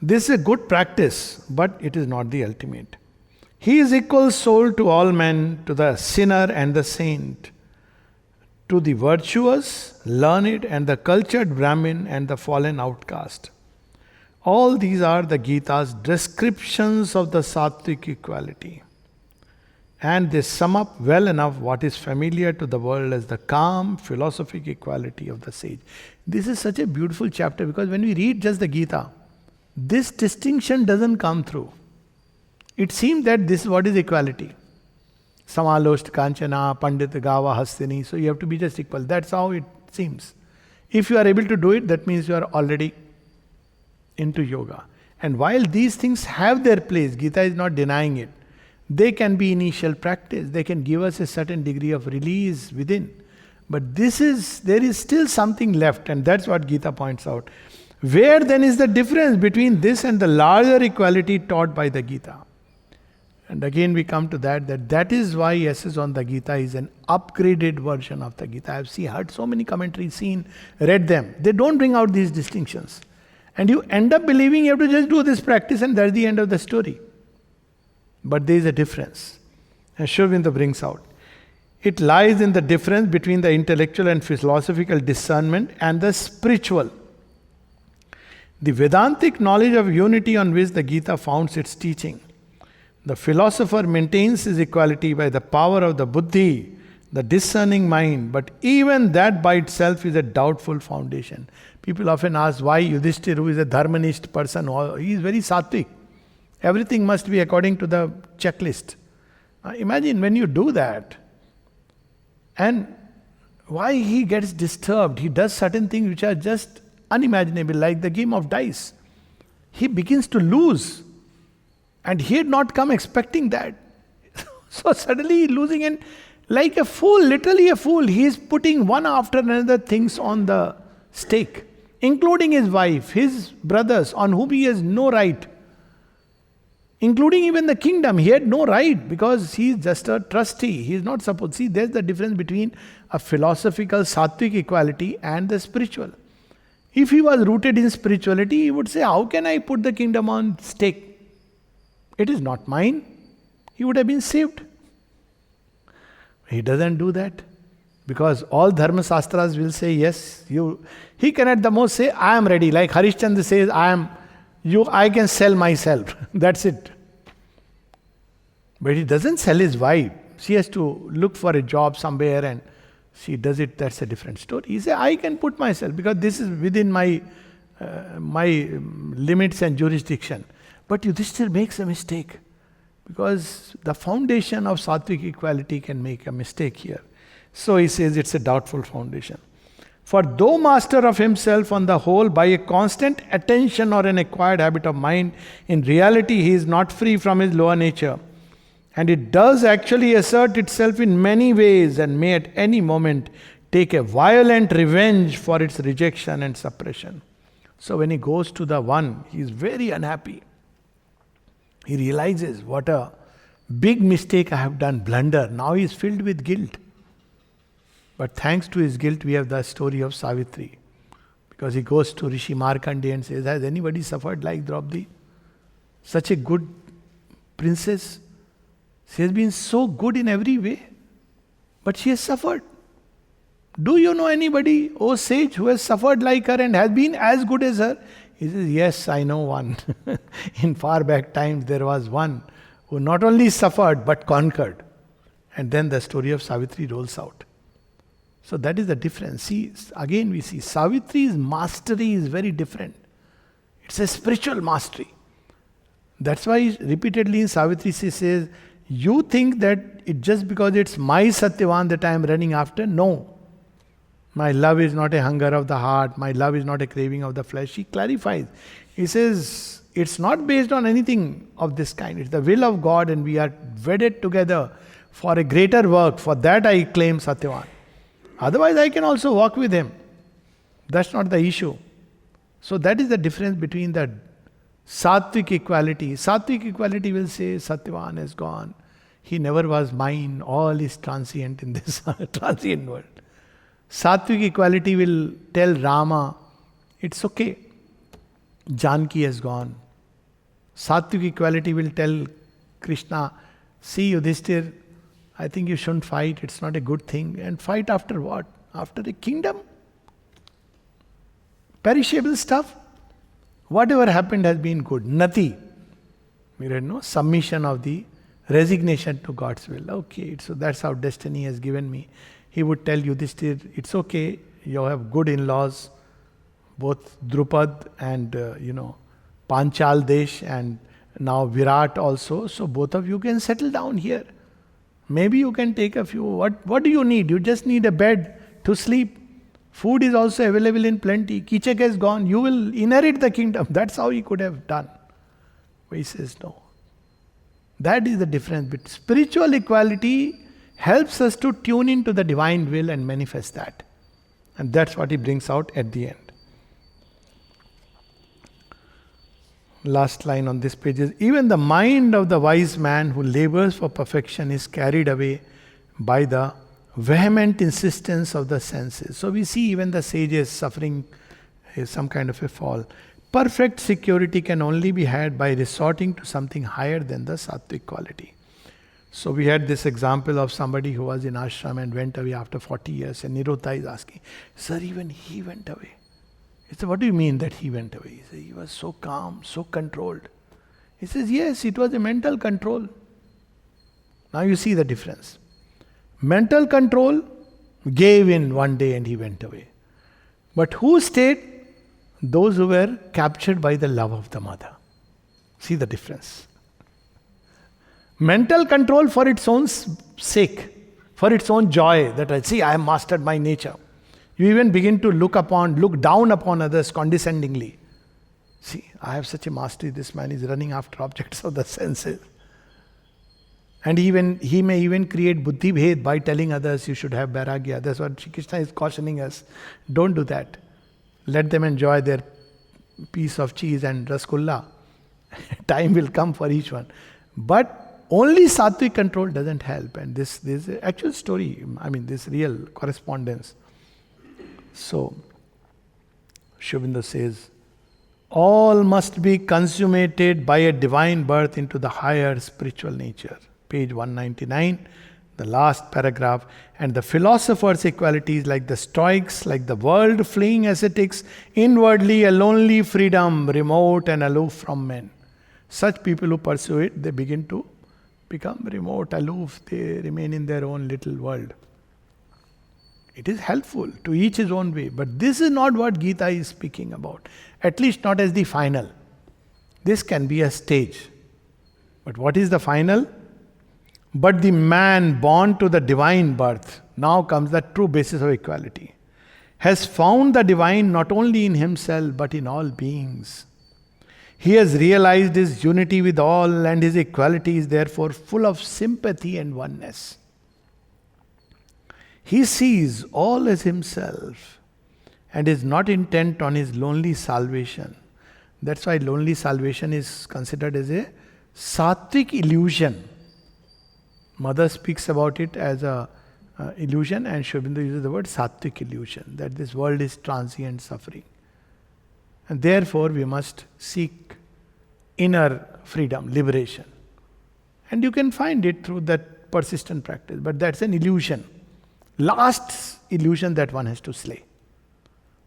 this is a good practice, but it is not the ultimate. He is equal soul to all men, to the sinner and the saint, to the virtuous, learned, and the cultured Brahmin and the fallen outcast. All these are the Gita's descriptions of the Sattvic equality. And they sum up well enough what is familiar to the world as the calm, philosophic equality of the sage. This is such a beautiful chapter, because when we read just the Gita, this distinction doesn't come through. It seems that this is what is equality. Samalost Kanchana, Pandit Gava Hastini. So you have to be just equal. That's how it seems. If you are able to do it, that means you are already into yoga. And while these things have their place, Gita is not denying it. They can be initial practice. They can give us a certain degree of release within. But there is still something left, and that's what Gita points out. Where then is the difference between this and the larger equality taught by the Gita? And again we come to that is why Essays on the Gita is an upgraded version of the Gita. I've heard so many commentaries, read them. They don't bring out these distinctions. And you end up believing you have to just do this practice and that's the end of the story. But there is a difference. And Sri Aurobindo brings out. It lies in the difference between the intellectual and philosophical discernment and the spiritual. The Vedantic knowledge of unity on which the Gita founds its teaching. The philosopher maintains his equality by the power of the buddhi, the discerning mind, but even that by itself is a doubtful foundation. People often ask why Yudhishthira, who is a dharmanist person, he is very sattvic. Everything must be according to the checklist. Imagine when you do that, and why he gets disturbed. He does certain things which are just unimaginable, like the game of dice. He begins to lose. And he had not come expecting that. So suddenly he's losing, and like a fool, literally a fool, he is putting one after another things on the stake, including his wife, his brothers, on whom he has no right. Including even the kingdom, he had no right, because he is just a trustee. He is not supposed. See, there's the difference between a philosophical sattvic equality and the spiritual. If he was rooted in spirituality, he would say, how can I put the kingdom on stake? It is not mine. He would have been saved. He doesn't do that. Because all Dharma Shastras will say, yes, he can at the most say, I am ready. Like Harishchandra says, I can sell myself. That's it. But he doesn't sell his wife. She has to look for a job somewhere and she does it. That's a different story. He says, I can put myself because this is within my limits and jurisdiction. But Yudhishthira makes a mistake, because the foundation of sattvic equality can make a mistake here. So he says it's a doubtful foundation. For though master of himself on the whole by a constant attention or an acquired habit of mind, in reality he is not free from his lower nature. And it does actually assert itself in many ways and may at any moment take a violent revenge for its rejection and suppression. So when he goes to the one, he is very unhappy. He realizes what a big mistake I have done, blunder. Now he is filled with guilt. But thanks to his guilt, we have the story of Savitri. Because he goes to Rishi Markandeya and says, has anybody suffered like Draupadi? Such a good princess. She has been so good in every way. But she has suffered. Do you know anybody, O sage, who has suffered like her and has been as good as her? He says, yes, I know one. In far back times, there was one who not only suffered but conquered. And then the story of Savitri rolls out. So that is the difference. See, again we see Savitri's mastery is very different. It's a spiritual mastery. That's why repeatedly in Savitri she says, you think that it just because it's my Satyavan that I am running after? No. My love is not a hunger of the heart. My love is not a craving of the flesh. She clarifies. He says, it's not based on anything of this kind. It's the will of God and we are wedded together for a greater work. For that I claim Satyavan. Otherwise I can also walk with him. That's not the issue. So that is the difference between the Sattvic equality. Sattvic equality will say, Satyavan is gone. He never was mine. All is transient in this transient world. Sattvic equality will tell Rama, it's okay. Janki has gone. Sattvic equality will tell Krishna, see Yudhishthir, I think you shouldn't fight, it's not a good thing. And fight after what? After a kingdom? Perishable stuff? Whatever happened has been good. Nati. We read, no? Submission of the resignation to God's will. Okay, so that's how destiny has given me. He would tell Yudhishthir, it's okay, you have good in-laws, both Drupad and, Panchal Desh and now Virat also. So both of you can settle down here. Maybe you can take a few. What do you need? You just need a bed to sleep. Food is also available in plenty. Kichak has gone. You will inherit the kingdom. That's how he could have done. But he says no. That is the difference. But spiritual equality helps us to tune into the divine will and manifest that. And that's what he brings out at the end. Last line on this page is, even the mind of the wise man who labors for perfection is carried away by the vehement insistence of the senses. So we see even the sages suffering some kind of a fall. Perfect security can only be had by resorting to something higher than the sattvic quality. So we had this example of somebody who was in ashram and went away after 40 years, and Niruddha is asking, sir, even he went away. He said, what do you mean that he went away? He said, he was so calm, so controlled. He says, yes, it was a mental control. Now you see the difference. Mental control gave in one day and he went away. But who stayed? Those who were captured by the love of the mother. See the difference. Mental control for its own sake, for its own joy, that I have mastered my nature. You even begin to look down upon others condescendingly. See, I have such a mastery, this man is running after objects of the senses. And he may even create buddhi bhed by telling others you should have vairagya. That's what Shri Krishna is cautioning us. Don't do that. Let them enjoy their piece of cheese and rasgulla. Time will come for each one. But only sattvic control doesn't help. And this is an actual story. This real correspondence. So, Sri Aurobindo says, all must be consummated by a divine birth into the higher spiritual nature. Page 199, the last paragraph. And the philosophers' equalities, like the stoics, like the world fleeing ascetics, inwardly a lonely freedom, remote and aloof from men. Such people who pursue it, they begin to become remote, aloof, they remain in their own little world. It is helpful, to each his own way. But this is not what Gita is speaking about. At least not as the final. This can be a stage. But what is the final? But the man born to the divine birth, now comes the true basis of equality, has found the divine not only in himself but in all beings. He has realized his unity with all, and his equality is therefore full of sympathy and oneness. He sees all as himself and is not intent on his lonely salvation. That's why lonely salvation is considered as a sattvic illusion. Mother speaks about it as a illusion, and Sri Aurobindo uses the word sattvic illusion, that this world is transient suffering. And therefore we must seek inner freedom, liberation. And you can find it through that persistent practice. But that's an illusion. Last illusion that one has to slay.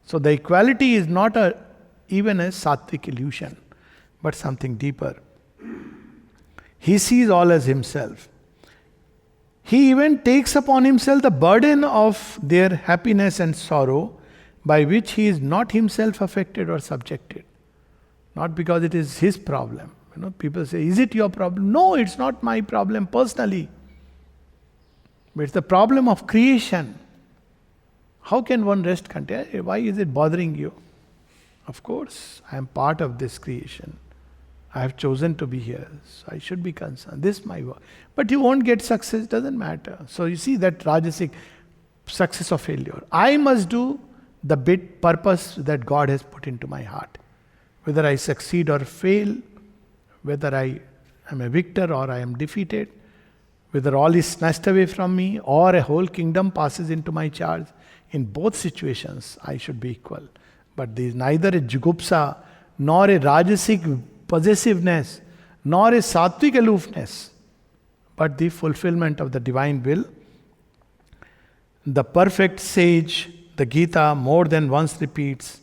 So the equality is not a even a sattvic illusion, but something deeper. He sees all as himself. He even takes upon himself the burden of their happiness and sorrow, by which he is not himself affected or subjected. Not because it is his problem. People say, is it your problem? No, it's not my problem personally. But it's the problem of creation. How can one rest content? Why is it bothering you? Of course, I am part of this creation. I have chosen to be here, so I should be concerned. This is my work. But you won't get success, doesn't matter. So you see that Rajasic success or failure. I must do the bit purpose that God has put into my heart. Whether I succeed or fail, whether I am a victor or I am defeated, whether all is snatched away from me or a whole kingdom passes into my charge, in both situations I should be equal. But there is neither a jugupsa nor a Rajasic possessiveness, nor a sattvic aloofness, but the fulfillment of the divine will. The perfect sage, the Gita more than once repeats,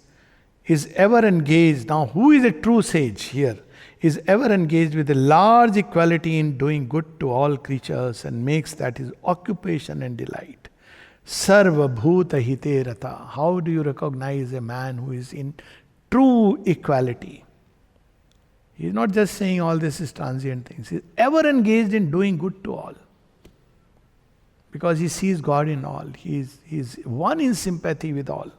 is ever engaged. Now, who is a true sage here? Is ever engaged with a large equality in doing good to all creatures and makes that his occupation and delight. Sarva bhuta hite rata. How do you recognize a man who is in true equality? He is not just saying all this is transient things. He is ever engaged in doing good to all. Because he sees God in all. He is one in sympathy with all.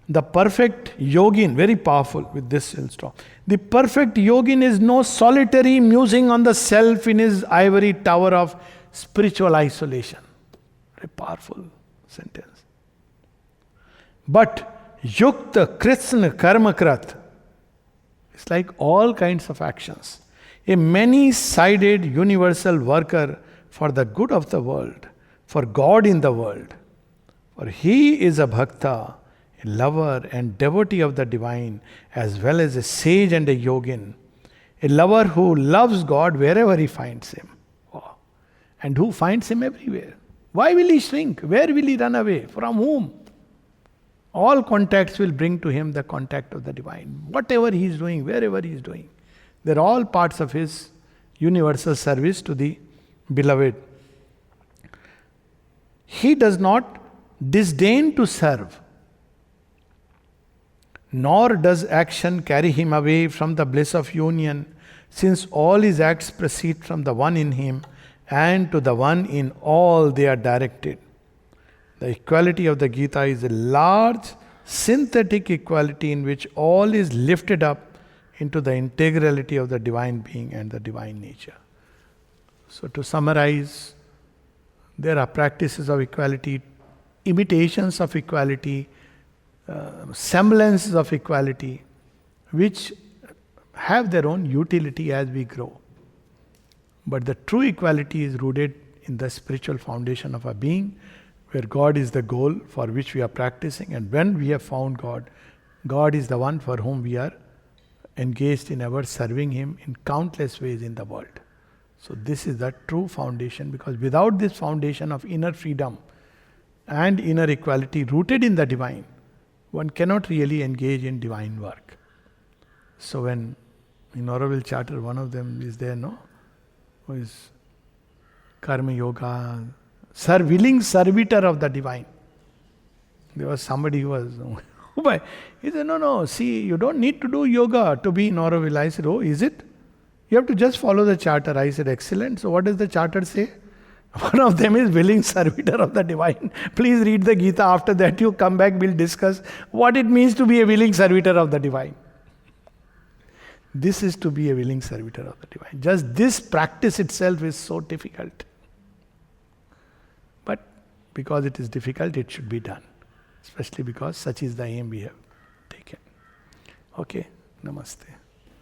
The perfect yogin, very powerful with this will stop. The perfect yogin is no solitary musing on the self in his ivory tower of spiritual isolation. Very powerful sentence. But yukta krishna karmakrat. It's like all kinds of actions. A many-sided universal worker for the good of the world, for God in the world. For he is a bhakta, a lover and devotee of the divine, as well as a sage and a yogin. A lover who loves God wherever he finds him. Wow. And who finds him everywhere. Why will he shrink? Where will he run away? From whom? All contacts will bring to him the contact of the divine. Whatever he is doing, wherever he is doing. They're all parts of his universal service to the beloved. He does not disdain to serve, nor does action carry him away from the bliss of union, since all his acts proceed from the one in him, and to the one in all they are directed. The equality of the Gita is a large synthetic equality in which all is lifted up into the integrality of the divine being and the divine nature. So to summarize, there are practices of equality, imitations of equality, semblances of equality, which have their own utility as we grow. But the true equality is rooted in the spiritual foundation of our being, where God is the goal for which we are practicing, and when we have found God, God is the one for whom we are engaged in ever serving Him in countless ways in the world. So this is the true foundation, because without this foundation of inner freedom and inner equality rooted in the divine, one cannot really engage in divine work. So when in Aurobindo Charter, one of them is there, no? Who is Karma Yoga, willing servitor of the divine. There was somebody who was, he said, no, see, you don't need to do yoga to be in Aurobindo. I said, oh, is it? You have to just follow the charter. I said, excellent. So what does the charter say? One of them is willing servitor of the divine. Please read the Gita. After that you come back, we'll discuss what it means to be a willing servitor of the divine. This is to be a willing servitor of the divine. Just this practice itself is so difficult. But because it is difficult, it should be done. Especially because such is the aim we have taken. Okay, namaste.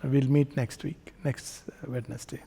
We'll meet next week, next Wednesday.